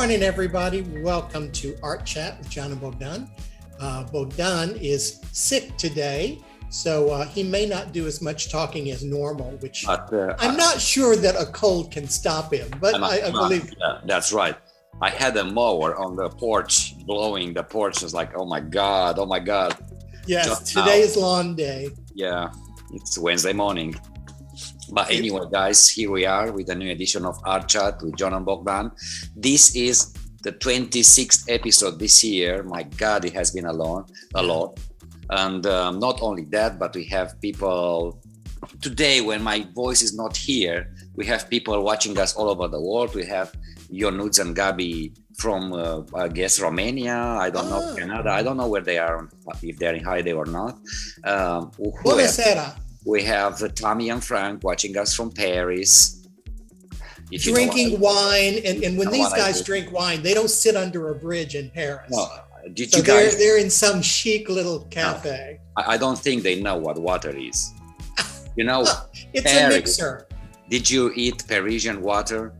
morning, everybody. Welcome to Art Chat with John and Bogdan. Bogdan is sick today, so he may not do as much talking as normal, which I'm not sure that a cold can stop him, but I believe. Yeah, that's right. I had a mower on the porch blowing the porch. It's like, oh my God. Yes, Just today now. is lawn day. Yeah, it's Wednesday morning. But anyway, guys, here we are with a new edition of Art Chat with John and Bogdan. This is the 26th episode this year. My God, it has been a lot. And not only that, but we have people today when my voice is not here. We have people watching us all over the world. We have Ionuț and Gabi from, I guess, Romania. I don't know, Canada. I don't know where they are, if they're in holiday or not. Buonasera. We have Tommy and Frank watching us from Paris. Drinking wine. And when these guys drink wine, they don't sit under a bridge in Paris. No, they're in some chic little cafe. No, I don't think they know what water is. You know, it's Paris. A mixer. Did you eat Parisian water?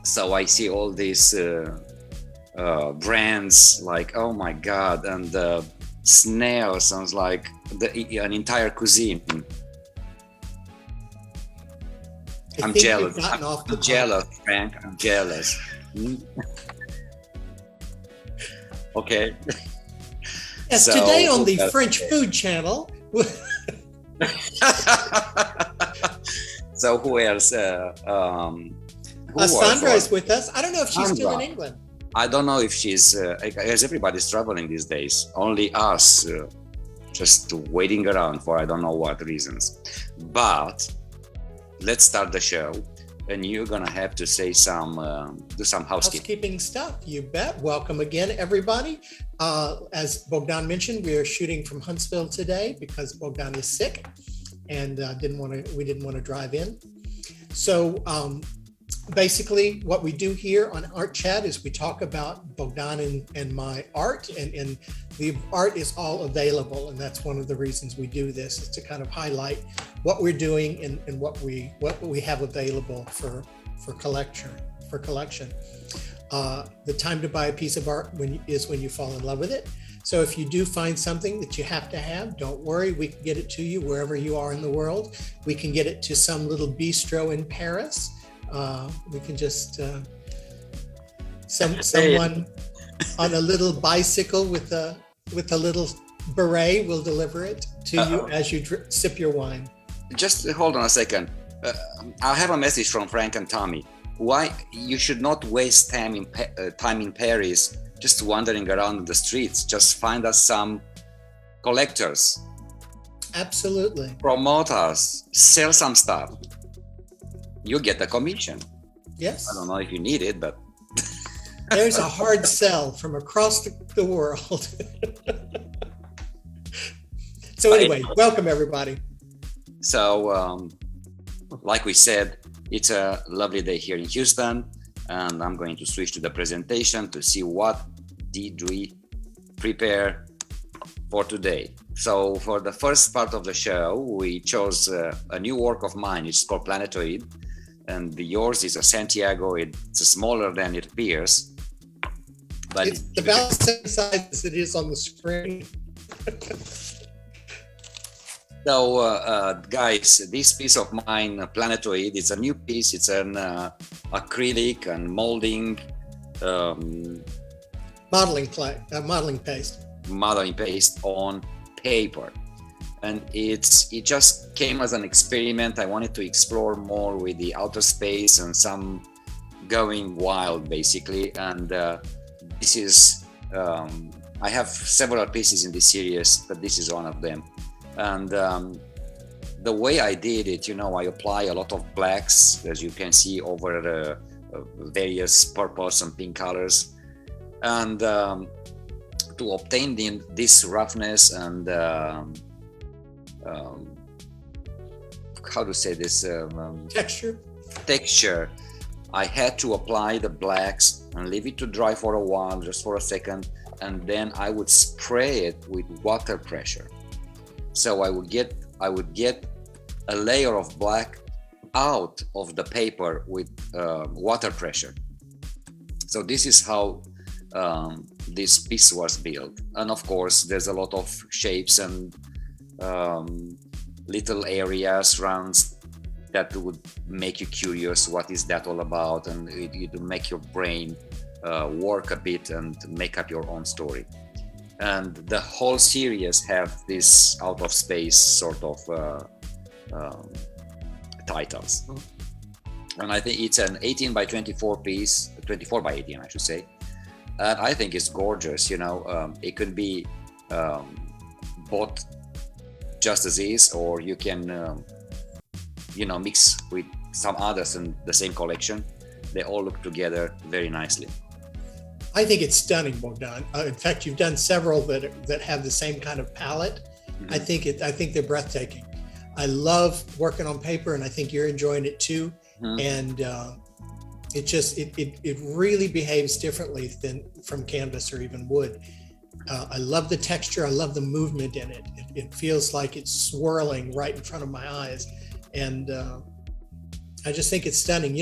So I see all these brands like, oh my God, and snail sounds like an entire cuisine. I'm jealous. I'm jealous, Frank. I'm jealous. Okay. Yes, so, today on the French Food Channel. So who else? Sandra is with us. I don't know if she's still in England. I don't know if she's, as everybody's traveling these days, only us just waiting around for I don't know what reasons. But let's start the show. And you're gonna have to say do some housekeeping stuff. You bet. Welcome again, everybody. As Bogdan mentioned, we are shooting from Huntsville today because Bogdan is sick and we didn't want to drive in. So basically, what we do here on Art Chat is we talk about Bogdan and my art, and the art is all available, and that's one of the reasons we do this, is to kind of highlight what we're doing and what we have available for collection. The time to buy a piece of art is when you fall in love with it. So if you do find something that you have to have, don't worry, we can get it to you wherever you are in the world. We can get it to some little bistro in Paris. We can just someone on a little bicycle with a little beret will deliver it to you as you sip your wine. Just hold on a second. I have a message from Frank and Tommy. Why you should not waste time in Paris just wandering around the streets. Just find us some collectors. Absolutely. Promote us. Sell some stuff. You get a commission. Yes. I don't know if you need it, but there's a hard sell from across the world. So anyway, welcome everybody. So, like we said, it's a lovely day here in Houston, and I'm going to switch to the presentation to see what did we prepare for today. So for the first part of the show, we chose a new work of mine. It's called Planetoid. And yours is a Santiago. It's smaller than it appears, but it's about the same size as it is on the screen. So, guys, this piece of mine, Planetoid, it's a new piece. It's an acrylic and molding, modeling paste on paper. And it just came as an experiment. I wanted to explore more with the outer space and some going wild, basically. And this is, I have several pieces in this series, but this is one of them. And the way I did it, I apply a lot of blacks, as you can see, over various purples and pink colors. And to obtain this roughness and how to say this texture, I had to apply the blacks and leave it to dry for a while, just for a second, and then I would spray it with water pressure. So I would get a layer of black out of the paper with water pressure. So this is how this piece was built. And of course, there's a lot of shapes and little areas, rounds that would make you curious. What is that all about? And it would make your brain work a bit and make up your own story. And the whole series have this out of space sort of titles. And I think it's an 18 by 24 piece, 24 by 18, I should say. And I think it's gorgeous. It could be bought just as is, or you can, mix with some others in the same collection. They all look together very nicely. I think it's stunning, Bogdan. In fact, you've done several that have the same kind of palette. Mm-hmm. I think they're breathtaking. I love working on paper, and I think you're enjoying it too. Mm-hmm. And it really behaves differently than from canvas or even wood. I love the texture. I love the movement in it. It feels like it's swirling right in front of my eyes, and I just think it's stunning.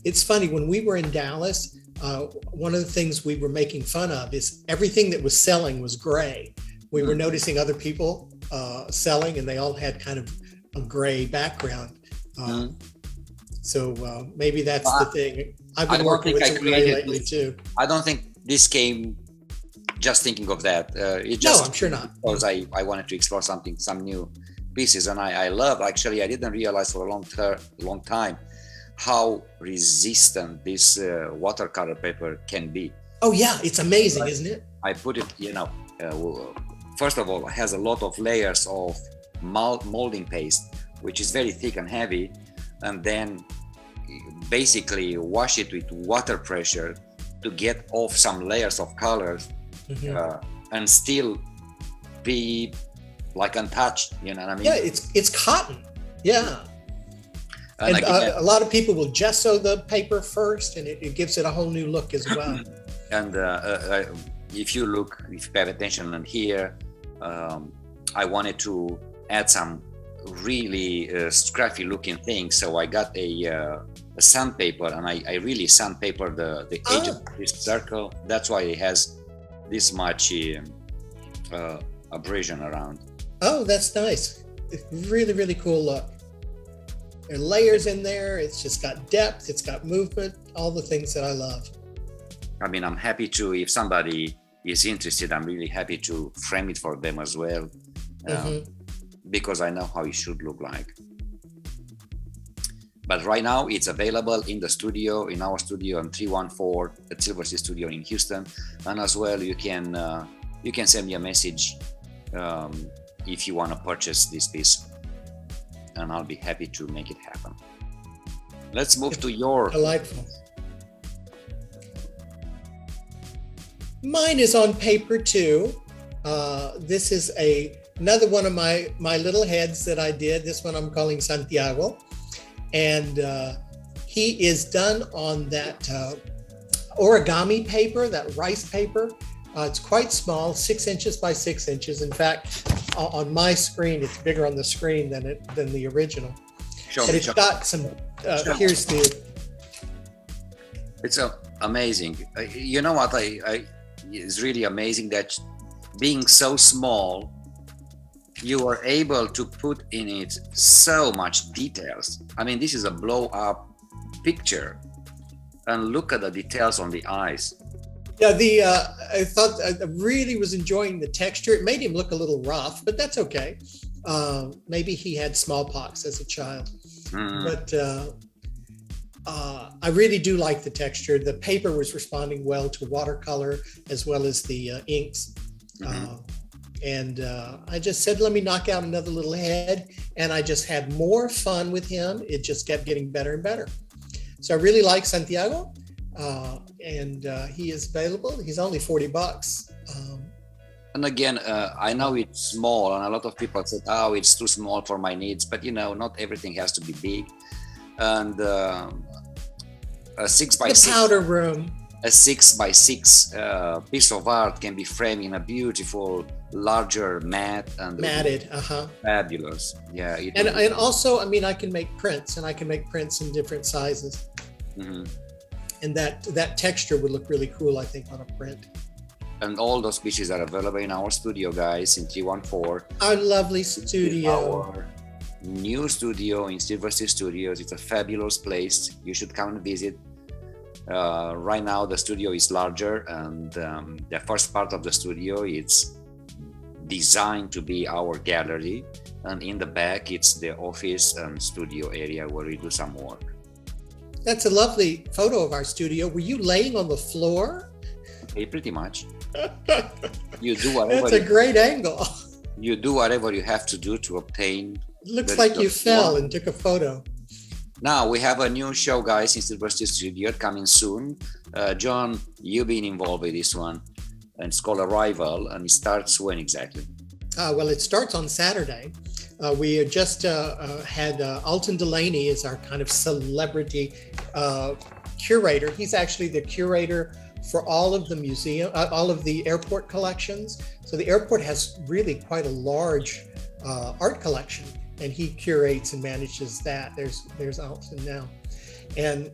It's funny, when we were in Dallas. One of the things we were making fun of is everything that was selling was gray. We were noticing other people selling, and they all had kind of a gray background. So maybe that's the thing. I've been working with some gray lately too. I don't think this came just thinking of that. No, I'm sure not. Because I wanted to explore some new pieces, and I love, actually, I didn't realize for a long time how resistant this watercolor paper can be. Oh yeah, it's amazing, isn't it? I put it, first of all, it has a lot of layers of molding paste, which is very thick and heavy, and then basically wash it with water pressure to get off some layers of colors, and still be like untouched, you know what I mean? Yeah, it's cotton. Yeah. And a lot of people will gesso the paper first, and it gives it a whole new look as well. And if you pay attention on here, I wanted to add some really scruffy looking things. So I got a sandpaper, and I really sandpapered the edge of this circle. That's why it has this much abrasion around. Oh, that's nice. It's really, really cool look. There are layers in there. It's just got depth. It's got movement. All the things that I love. I mean, I'm happy to, if somebody is interested, I'm really happy to frame it for them as well, because I know how it should look like. But right now it's available in the studio, in our studio on 314 at Silver Sea Studio in Houston. And as well, you can send me a message if you want to purchase this piece, and I'll be happy to make it happen. Let's move to your... Delightful. Mine is on paper too. This is another one of my little heads that I did. This one I'm calling Santiago. And he is done on that origami paper, that rice paper. It's quite small, 6 inches by 6 inches. In fact, on my screen, it's bigger on the screen than the original. But it's got some, here's the... It's amazing. You know what, it's really amazing that being so small, you are able to put in it so much details. I mean, this is a blow up picture, and look at the details on the eyes. Yeah, I thought I really was enjoying the texture. It made him look a little rough, but that's okay. Maybe he had smallpox as a child. But I really do like the texture. The paper was responding well to watercolor as well as the inks. And I just said, let me knock out another little head. And I just had more fun with him. It just kept getting better and better. So I really like Santiago. And he is available. He's only $40. And again, I know it's small, and a lot of people said, oh, it's too small for my needs. But, not everything has to be big. And a 6 by 6. The powder room. a 6x6 piece of art can be framed in a beautiful larger mat and Matted, fabulous. Yeah, and also, I mean, I can make prints, and I can make prints in different sizes. Mhm. And that texture would look really cool, I think, on a print. And all those pieces are available in our studio, guys, in 314. Our lovely studio. Our new studio in Silver City Studios. It's a fabulous place. You should come and visit. Right now, the studio is larger, and the first part of the studio is designed to be our gallery, and in the back, it's the office and studio area where we do some work. That's a lovely photo of our studio. Were you laying on the floor? Okay, pretty much. You do whatever. That's a great angle. You do whatever you have to do to obtain. Looks like you fell and took a photo. Now we have a new show, guys, in Silver City Studio coming soon. John, you've been involved with this one, and it's called Arrival, and it starts when exactly? Well, it starts on Saturday. We just had Alton Delaney as our kind of celebrity curator. He's actually the curator for all of the museum, all of the airport collections. So the airport has really quite a large art collection, and he curates and manages that. There's Alton now, and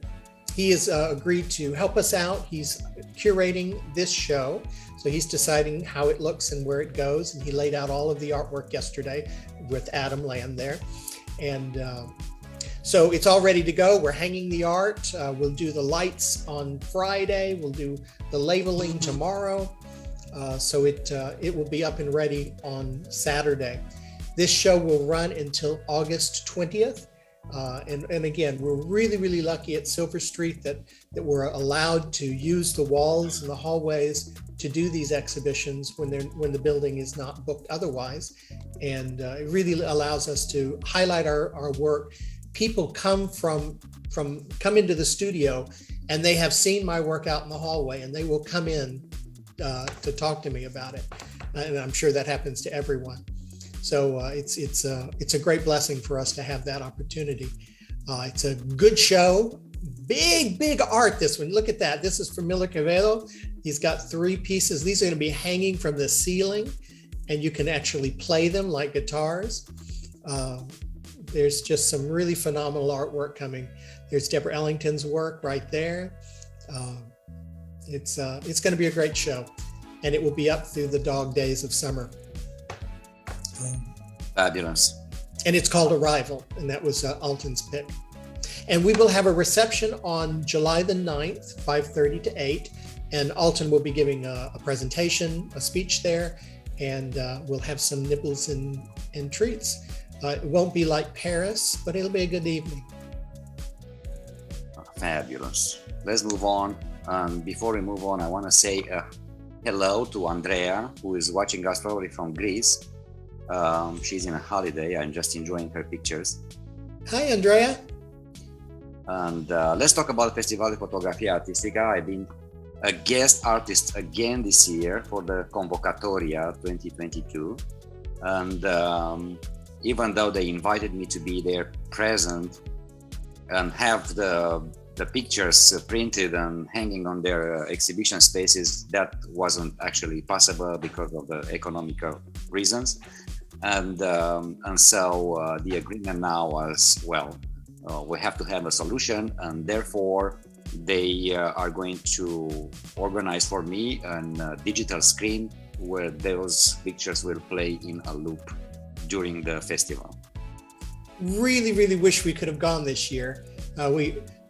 he has agreed to help us out. He's curating this show, so he's deciding how it looks and where it goes. And he laid out all of the artwork yesterday with Adam Land there, and so it's all ready to go. We're hanging the art. We'll do the lights on Friday. We'll do the labeling tomorrow. So it will be up and ready on Saturday. This show will run until August 20th. And again, we're really, really lucky at Silver Street that we're allowed to use the walls and the hallways to do these exhibitions when the building is not booked otherwise. And it really allows us to highlight our work. People come into the studio, and they have seen my work out in the hallway, and they will come in to talk to me about it. And I'm sure that happens to everyone. So it's a great blessing for us to have that opportunity. It's a good show, big art. This one, look at that. This is from Miller Quevedo. He's got 3 pieces. These are going to be hanging from the ceiling, and you can actually play them like guitars. There's just some really phenomenal artwork coming. There's Deborah Ellington's work right there. It's going to be a great show, and it will be up through the dog days of summer. Fabulous. And it's called Arrival, and that was Alton's pick. And we will have a reception on July the 9th, 5:30 to 8. And Alton will be giving a presentation, a speech there, and we'll have some nibbles and treats. It won't be like Paris, but it'll be a good evening. Fabulous. Let's move on. Before we move on, I want to say hello to Andrea, who is watching us probably from Greece. She's in a holiday. I'm just enjoying her pictures. Hi, Andrea. And let's talk about the Festival di Fotografia Artistica. I've been a guest artist again this year for the Convocatoria 2022. And even though they invited me to be there present and have the pictures printed and hanging on their exhibition spaces, that wasn't actually possible because of the economical reasons. And so the agreement now was, we have to have a solution, and therefore they are going to organize for me a digital screen where those pictures will play in a loop during the festival. Really wish we could have gone this year.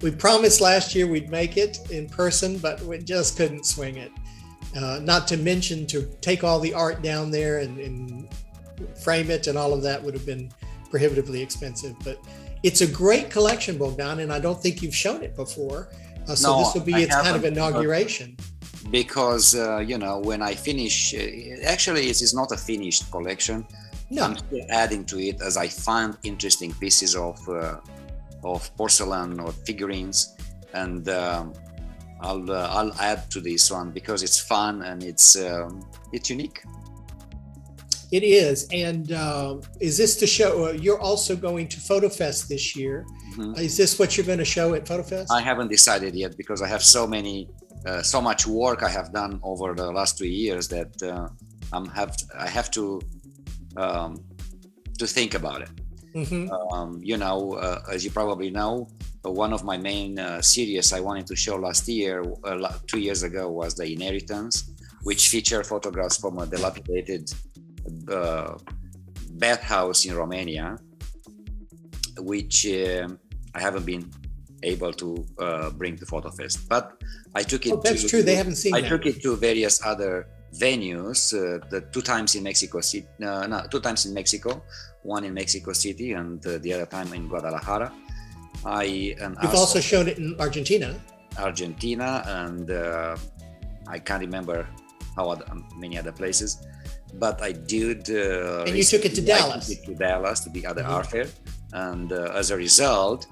We promised last year we'd make it in person, but we just couldn't swing it. Not to mention to take all the art down there and frame it and all of that would have been prohibitively expensive. But it's a great collection, Bogdan, and I don't think you've shown it before. So this will be its kind of inauguration. Because, when I finish, actually it is not a finished collection. No. I'm still adding to it as I find interesting pieces of porcelain or figurines, and I'll add to this one because it's fun and it's unique. It is. And is this to show, you're also going to PhotoFest this year. Mm-hmm. Is this what you're going to show at PhotoFest? I haven't decided yet because I have so many so much work I have done over the last 2 years that I have to think about it. As you probably know, one of my main series I wanted to show last year, 2 years ago, was The Inheritance, which featured photographs from a dilapidated bathhouse in Romania, which I haven't been able to bring to PhotoFest. But I took it. Oh, that's true. They haven't seen. I took it to various other venues. The 2 times in Mexico City. 2 times in Mexico. One in Mexico City and the other time in Guadalajara. You've also shown it in Argentina. And I can't remember many other places, but I did. And you took it to Dallas. I took it to Dallas to the other art fair, and as a result,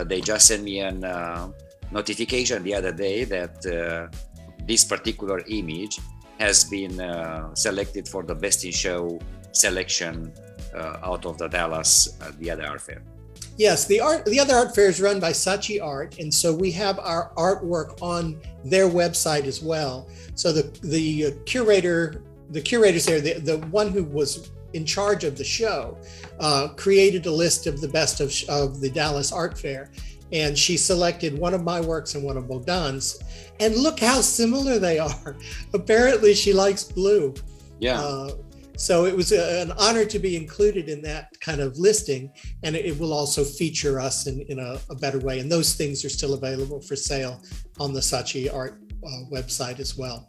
they just sent me a notification the other day that this particular image has been selected for the Best in Show selection out of the Dallas, the other art fair. Yes, the other art fair is run by Saatchi Art, and so we have our artwork on their website as well. So the curators there, the one who was in charge of the show, created a list of the best of the Dallas Art Fair, and she selected one of my works and one of Bogdan's, and look how similar they are. Apparently, she likes blue. Yeah. So it was an honor to be included in that kind of listing, and it will also feature us in a better way. And those things are still available for sale on the Saatchi Art website as well.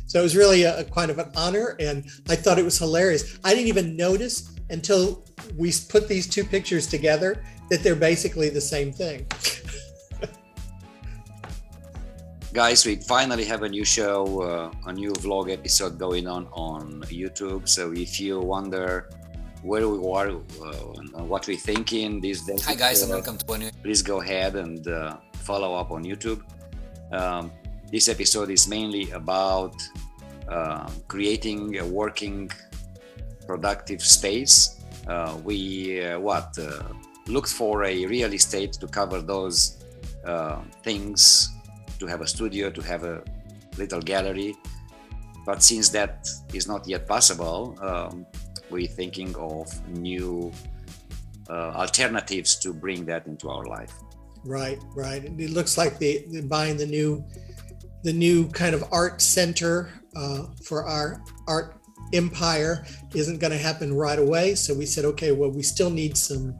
So it was really a kind of an honor, and I thought it was hilarious. I didn't even notice until we put these 2 pictures together that they're basically the same thing. Guys, we finally have a new show, a new vlog episode going on YouTube. So if you wonder where we are, what we're thinking these days, hi guys, and welcome to a new. Please go ahead and follow up on YouTube. This episode is mainly about creating a working, productive space. We looked for a real estate to cover those things. To have a studio, to have a little gallery. But since that is not yet possible, we're thinking of new alternatives to bring that into our life. Right. And it looks like they're buying the new kind of art center for our art empire isn't going to happen right away. So we said, okay, well, we still need some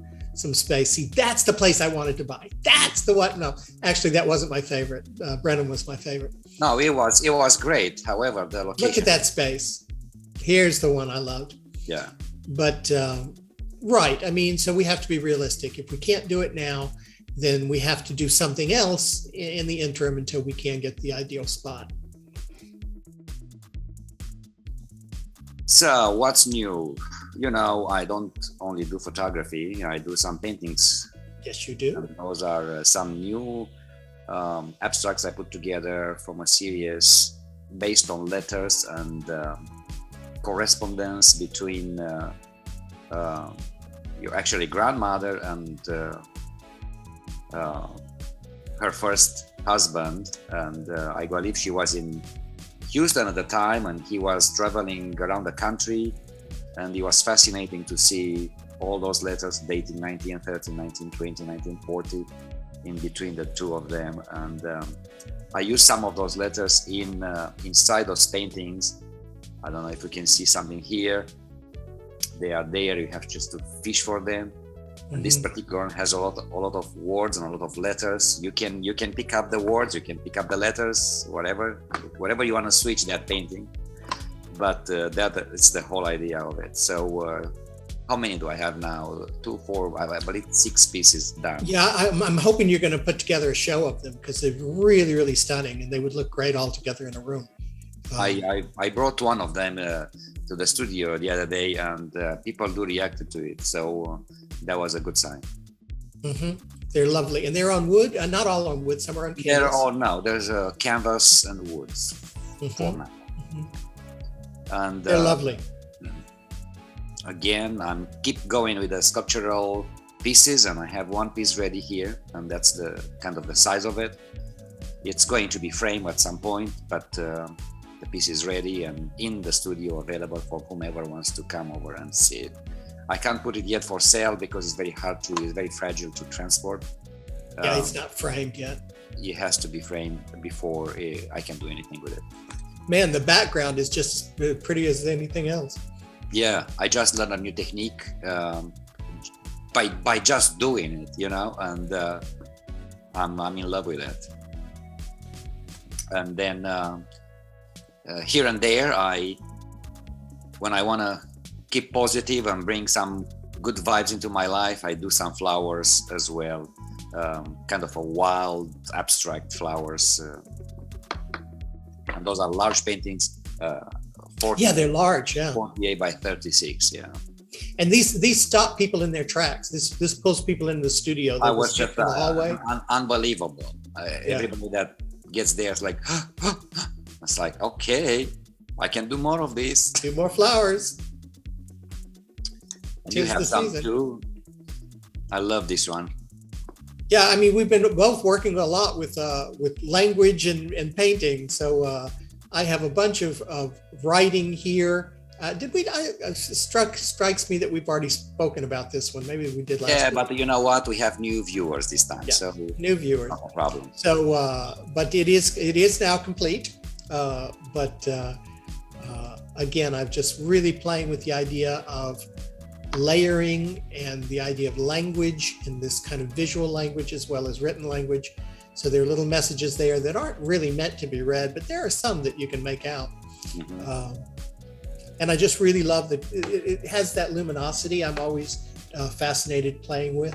space. See, that's the place I wanted to buy. That's the one. No, actually, that wasn't my favorite. Brennan was my favorite. No, it was great. However, the location. Look at that space. Here's the one I loved. Yeah. But right. I mean, so we have to be realistic. If we can't do it now, then we have to do something else in the interim until we can get the ideal spot. So what's new? I don't only do photography, I do some paintings. Yes, you do. And those are some new abstracts I put together from a series based on letters and correspondence between your actually grandmother and her first husband. And I believe she was in Houston at the time, and he was traveling around the country. And it was fascinating to see all those letters dating 1930, 1920, 1940 in between the two of them. And I used some of those letters inside those paintings. I don't know if you can see something here. They are there, you have just to fish for them. And this particular one has a lot of words and a lot of letters. You can pick up the words, you can pick up the letters, whatever you want to switch that painting. But it's the whole idea of it. So how many do I have now? 2, 4, I believe 6 pieces done. Yeah, I'm hoping you're going to put together a show of them because they're really, really stunning and they would look great all together in a room. I brought one of them to the studio the other day, and people do react to it. So that was a good sign. They're lovely. And they're on wood, not all on wood, some are on canvas. They're all now. There's canvas and woods format. And they're lovely. Again, I'm keep going with the sculptural pieces, and I have one piece ready here, and that's the kind of the size of it. It's going to be framed at some point, but the piece is ready and in the studio, available for whomever wants to come over and see it. I can't put it yet for sale because it's very fragile to transport. Yeah, it's not framed yet. It has to be framed before I can do anything with it. Man, the background is just as pretty as anything else. Yeah, I just learned a new technique by just doing it, and I'm in love with it. And then here and there, when I want to keep positive and bring some good vibes into my life, I do some flowers as well, kind of a wild, abstract flowers. And those are large paintings. 40, yeah, they're large. Yeah, 48 by 36. Yeah. And these stop people in their tracks. This pulls people in the studio. I was just in the hallway. Unbelievable. Everybody that gets there is like, it's like, okay, I can do more of this. Do more flowers. And you have some too. I love this one. Yeah, I mean, we've been both working a lot with language and painting. So I have a bunch of writing here. Strikes me that we've already spoken about this one. Maybe we did last week. Yeah, but you know what? We have new viewers this time. Yeah, so new viewers. No problem. So, but it is now complete. Again, I'm just really playing with the idea of layering and the idea of language and this kind of visual language as well as written language. So there are little messages there that aren't really meant to be read, but there are some that you can make out. Mm-hmm. And I just really love that it has that luminosity. I'm always fascinated playing with,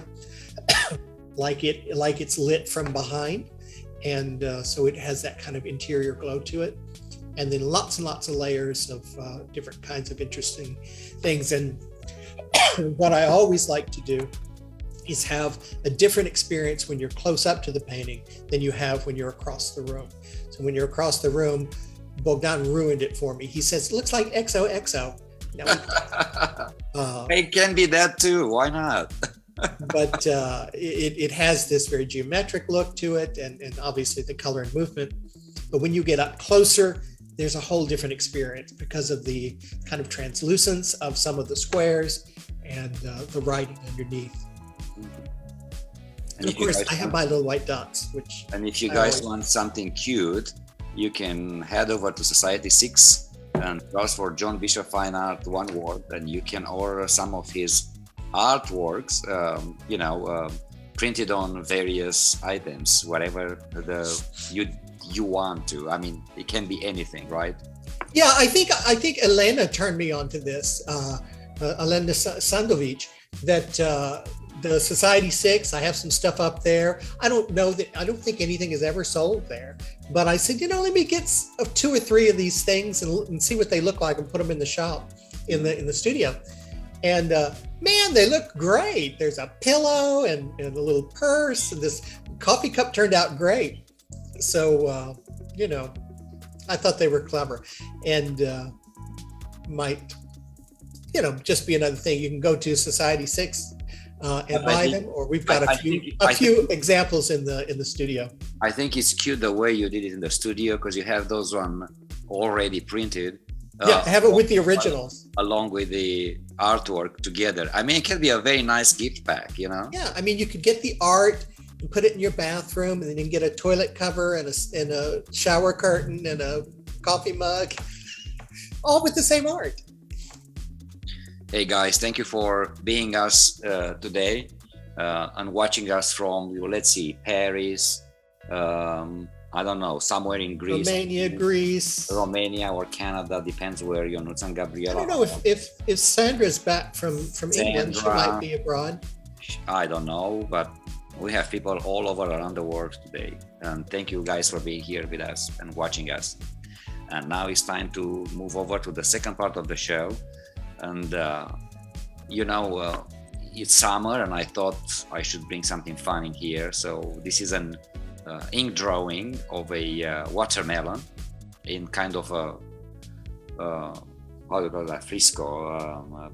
like it's lit from behind, and so it has that kind of interior glow to it. And then lots and lots of layers of different kinds of interesting things. And what I always like to do is have a different experience when you're close up to the painting than you have when you're across the room. So when you're across the room, Bogdan ruined it for me. He says, it looks like XOXO. It can be that too. Why not? But it has this very geometric look to it, and obviously the color and movement. But when you get up closer, there's a whole different experience because of the kind of translucence of some of the squares and the writing underneath. And of course, I have my little white dots, which. And if you guys want something cute, you can head over to Society 6 and browse for John Bishop Fine Art, one word, and you can order some of his artworks, printed on various items, whatever you want to. I mean, it can be anything, right? Yeah, I think Elena turned me on to this, Elena Sandovic, that the Society 6, I have some stuff up there. I don't think anything is ever sold there, but I said, let me get 2 or 3 of these things and see what they look like and put them in the shop, in the studio. And man, they look great. There's a pillow and a little purse, and this coffee cup turned out great. So, I thought they were clever, and might, just be another thing. You can go to Society 6 and buy them, or we've got a few examples in the studio. I think it's cute the way you did it in the studio, because you have those one already printed. Yeah, I have it with the originals. Along with the artwork together. I mean, it can be a very nice gift pack, Yeah, I mean, you could get the art and put it in your bathroom, and then you can get a toilet cover and a shower curtain and a coffee mug, all with the same art. Hey guys, thank you for being us today and watching us from, let's see, Paris, I don't know, somewhere in Greece. Romania or Canada, depends where you're not. San Gabriela. I don't know if Sandra's back from England, she might be abroad. I don't know, but we have people all over around the world today. And thank you guys for being here with us and watching us. And now it's time to move over to the second part of the show. And, it's summer, and I thought I should bring something fun in here. So this is an ink drawing of a watermelon in kind of a, how do you call that, frisco,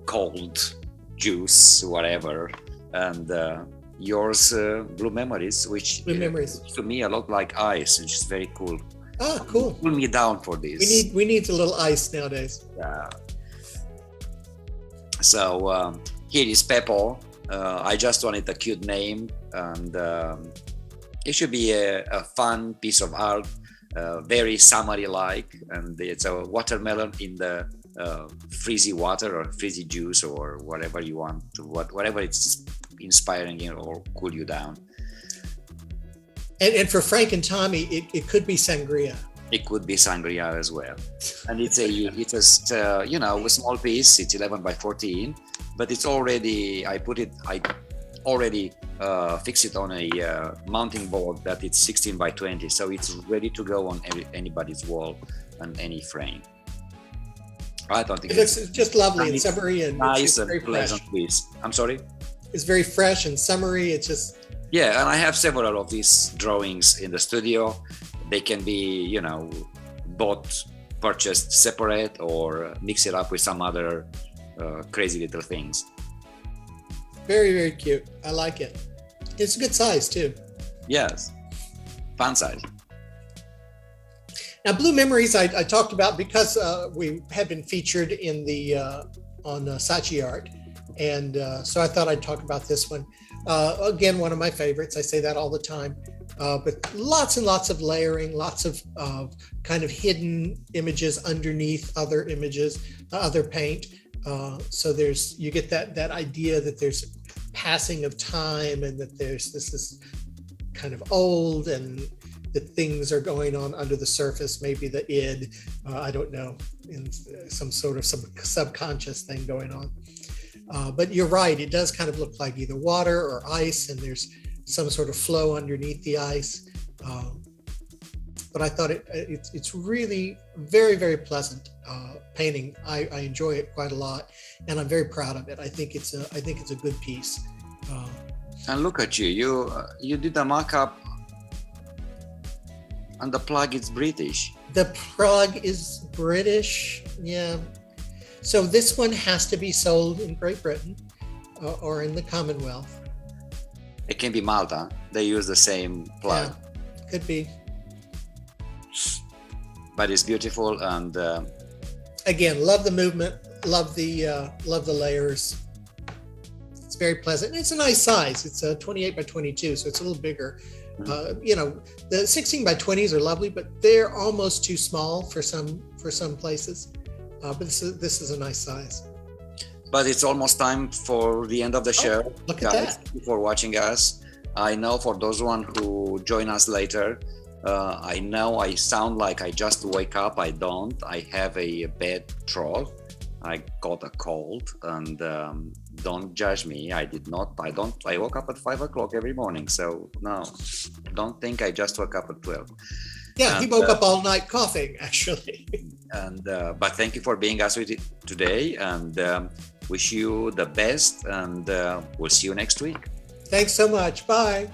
cold juice, whatever. And yours Blue Memories, which Blue Memories. to me a lot like ice, which is very cool. Oh, cool. Pull me down for this. We need a little ice nowadays. Yeah. So here is Peppo. I just wanted a cute name, and it should be a fun piece of art, very summery-like, and it's a watermelon in the frizzy water or frizzy juice or whatever you want, whatever it's inspiring you or cool you down. And for Frank and Tommy, it could be sangria. It could be sangria as well, and it's a small piece. It's 11 by 14, but it's already I already fix it on a mounting board that it's 16 by 20, so it's ready to go on anybody's wall and any frame. I don't think it's just lovely and summery and nice it's very and pleasant fresh. piece. I'm sorry. It's very fresh and summery. It's just and I have several of these drawings in the studio. They can be purchased separate or mix it up with some other crazy little things. very, very cute. I like it. It's a good size too. Yes, fun size. Now, Blue Memories, I talked about because we had been featured in the on Saatchi Art, and so I thought I'd talk about this one. Again, one of my favorites. I say that all the time. But lots and lots of layering, lots of kind of hidden images underneath other images, other paint. So you get that idea that there's passing of time and that this is kind of old and that things are going on under the surface, maybe the id, I don't know, in some sort of subconscious thing going on. But you're right, it does kind of look like either water or ice, and there's some sort of flow underneath the ice. But I thought it's really very, very pleasant painting. I enjoy it quite a lot, and I'm very proud of it. I think it's a good piece. And look at you, you did a mock-up, and the plug is British. The plug is British, yeah. So this one has to be sold in Great Britain or in the Commonwealth. It can be Malta. They use the same plug. Yeah, could be. But it's beautiful, and again, love the movement, love the layers. It's very pleasant. It's a nice size. It's a 28 by 22, so it's a little bigger. The 16 by 20s are lovely, but they're almost too small for some places. But this is a nice size. But it's almost time for the end of the show. Look at that. Thank you for watching us. I know for those one who join us later, I know I sound like I just wake up. I don't. I have a bad throat. I got a cold, and don't judge me. I did not. I woke up at 5 o'clock every morning. So no, don't think I just woke up at 12. Yeah, he woke up all night coughing, actually. And but thank you for being us with it today, and wish you the best, and we'll see you next week. Thanks so much. Bye.